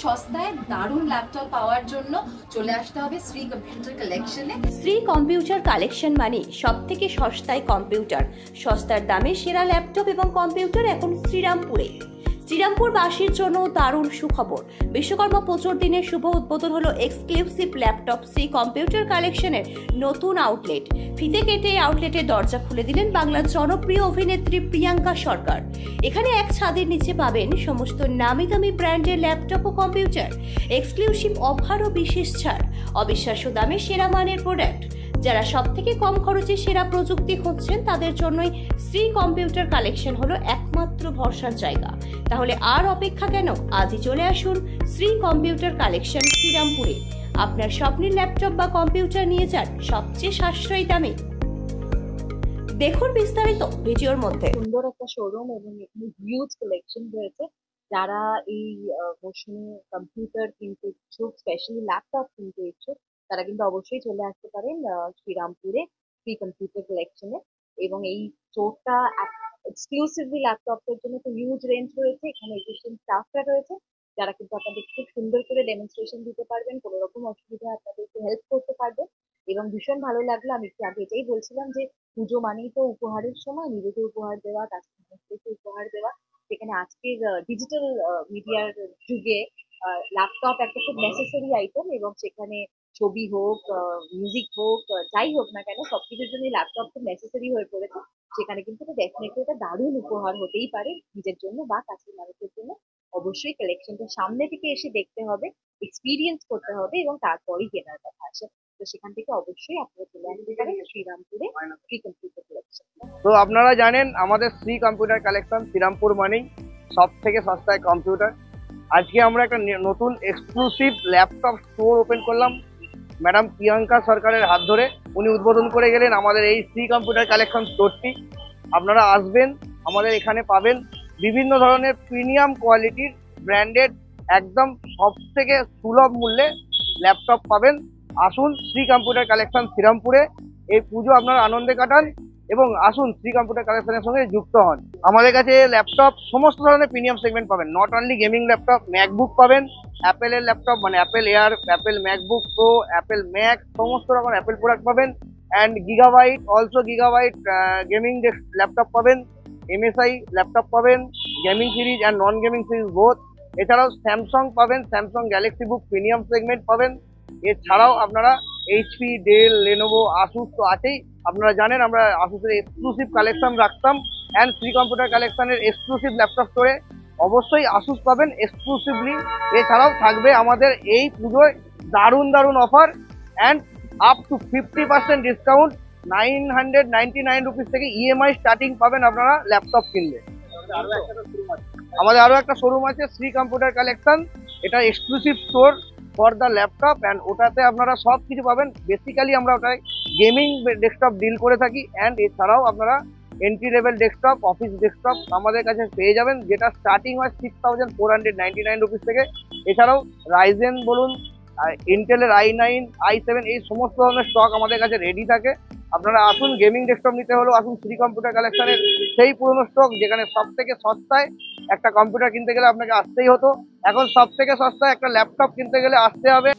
সস্তায় দারুণ ল্যাপটপ পাওয়ার জন্য চলে আসতে হবে শ্রী কম্পিউটার কালেকশনে। শ্রী কম্পিউটার কালেকশন মানে সব থেকে সস্তায় কম্পিউটার, সস্তার দামে সেরা ল্যাপটপ এবং কম্পিউটার এখন শ্রীরামপুরে। শ্রীরামপুরবাসীর জন্য দারুণ সুখবর, বিশ্বকর্মা পুজোর দিনে শুভ উদ্বোধন হলো এক্সক্লুসিভ ল্যাপটপ শ্রী কম্পিউটার কালেকশনের নতুন আউটলেট। ফিতে কেটে আউটলেটের দরজা খুলে দিলেন বাংলার জনপ্রিয় অভিনেত্রী প্রিয়াঙ্কা সরকার। এখানে এক ছাদের নিচে পাবেন সমস্ত নামি দামি ব্র্যান্ডের ল্যাপটপ ও কম্পিউটার, এক্সক্লুসিভ অফার ও বিশেষ ছাড়, অবিশ্বাস্য দামে সেরা মানের প্রোডাক্ট। যারা সব থেকে কম খরচে সেরা প্রযুক্তি খুঁজছেন তাদের জন্যই শ্রী কম্পিউটার কালেকশন হলো একমাত্র ভরসার জায়গা। তাহলে আর অপেক্ষা কেন, আজই চলে আসুন শ্রী কম্পিউটার কালেকশন শ্রীরামপুরে। আপনার স্বপ্নের ল্যাপটপ বা কম্পিউটার নিয়ে যান সবচেয়ে সাশ্রয়ী দামে। দেখুন বিস্তারিত ভিডিওর মধ্যে। সুন্দর একটা শোরুম এবং হিউজ কালেকশন রয়েছে। যারা এই মৌসুমে কম্পিউটার কিনতে ইচ্ছুক, স্পেশালি ল্যাপটপ কিনতে ইচ্ছুক, তারা কিন্তু অবশ্যই চলে আসতে পারেন শ্রীরামপুরে শ্রী কম্পিউটার কালেকশনে। এবং এই স্টোরটা এক্সক্লুসিভলি ল্যাপটপের জন্য তো হিউজ রেঞ্জ রয়েছে। এখানে এফিশিয়েন্ট স্টাফরা রয়েছে যারা কিন্তু আপনাদের খুব সুন্দর করে ডেমনস্ট্রেশন দিতে পারবেন, কোনো রকম অসুবিধা আপনাদেরকে হেল্প করতে পারবেন। এবং ভীষণ ভালো লাগলো, আমি একটু আগে এটাই বলছিলাম যে পুজো মানেই তো উপহারের সময়, নিজেকে উপহার দেওয়া, কাস্টমারদেরকে উপহার দেওয়া। সেখানে আজকের ডিজিটাল মিডিয়ার যুগে ল্যাপটপ একটা খুব নেসেসারি আইটেম, এবং সেখানে ছবি হোক, মিউজিক হোক, যাই হোক না কেন, সবকিছুর জন্য ল্যাপটপ খুব নেসেসারি হয়ে পড়েছে। সেখানে কিন্তু ডেফিনেটলি এটা দারুণ উপহার হতেই পারে নিজের জন্য বা কাছের মানুষের জন্য। অবশ্যই কালেকশনটা সামনে থেকে এসে দেখতে হবে, এক্সপিরিয়েন্স করতে হবে, এবং তারপরেই কেনার কথা আসে। তো সেখান থেকে অবশ্যই আপনারা চলে আসতে পারেন শ্রীরামপুরে শ্রী কম্পিউটার কালেকশন। তো আপনারা জানেন আমাদের শ্রী কম্পিউটার কালেকশন শ্রীরামপুর মানেই সব থেকে সস্তায় কম্পিউটার। আজকে আমরা একটা নতুন এক্সক্লুসিভ ল্যাপটপ স্টোর ওপেন করলাম ম্যাডাম প্রিয়াঙ্কা সরকারের হাত ধরে। উনি উদ্বোধন করে গেলেন আমাদের এই শ্রী কম্পিউটার কালেকশন স্টোরটি। আপনারা আসবেন, আমাদের এখানে পাবেন বিভিন্ন ধরনের প্রিমিয়াম কোয়ালিটির ব্র্যান্ডেড একদম সব থেকে সুলভ মূল্যে ল্যাপটপ পাবেন। আসুন শ্রী কম্পিউটার কালেকশন শ্রীরামপুরে, এই পুজো আপনারা আনন্দে কাটান এবং আসুন শ্রী কম্পিউটার কালেকশনের সঙ্গে যুক্ত হন। আমাদের কাছে ল্যাপটপ সমস্ত ধরনের প্রিমিয়াম সেগমেন্ট পাবেন, not only gaming laptop, MacBook পাবেন, অ্যাপেলের ল্যাপটপ মানে Apple air, Apple MacBook pro, Apple Mac, সমস্ত রকম অ্যাপেল প্রোডাক্ট পাবেন। And gigabyte, also gigabyte gaming laptop পাবেন, এমএসআই ল্যাপটপ পাবেন, gaming series and non gaming series both. এছাড়াও স্যামসাং পাবেন, স্যামসাং গ্যালাক্সি বুক প্রিমিয়াম সেগমেন্ট পাবেন। এছাড়াও আপনারা এইচপি, ডেল, লেনোভো, আসুস তো আছেই। আপনারা জানেন আমরা আসুসের এক্সক্লুসিভ কালেকশন রাখতাম, অ্যান্ড শ্রী কম্পিউটার কালেকশনের এক্সক্লুসিভ ল্যাপটপ স্টোরে অবশ্যই আসুস পাবেন এক্সক্লুসিভলি। এছাড়াও থাকবে আমাদের এই পুজোয় দারুণ দারুণ offer and up to 50% discount, 999 rupees থেকে ইএমআই স্টার্টিং পাবেন আপনারা ল্যাপটপ কিনলে। আমাদের আরো একটা শোরুম আছে শ্রী কম্পিউটার কালেকশন, এটা exclusive store for the laptop, and ওটাতে আপনারা সব কিছু পাবেন। বেসিক্যালি আমরা ওটাই গেমিং ডেস্কটপ ডিল করে থাকি, অ্যান্ড এছাড়াও আপনারা entry level desktop, office desktop আমাদের কাছে পেয়ে যাবেন, যেটা স্টার্টিং হয় 6499 রুপিস থেকে। এছাড়াও রাইজেন বলুন, ইন্টেলের i9, i7 এই সমস্ত ধরনের স্টক আমাদের কাছে রেডি থাকে। আপনারা আসুন, গেমিং ডেস্কটপ নিতে হলেও আসুন শ্রী কম্পিউটার কালেকশনের সেই পুরনো স্টক, যেখানে সব থেকে সস্তায় একটা কম্পিউটার কিনতে গেলে আপনাকে আসতেই হতো, এখন সব থেকে সস্তায় একটা ল্যাপটপ কিনতে গেলে আসতে হবে।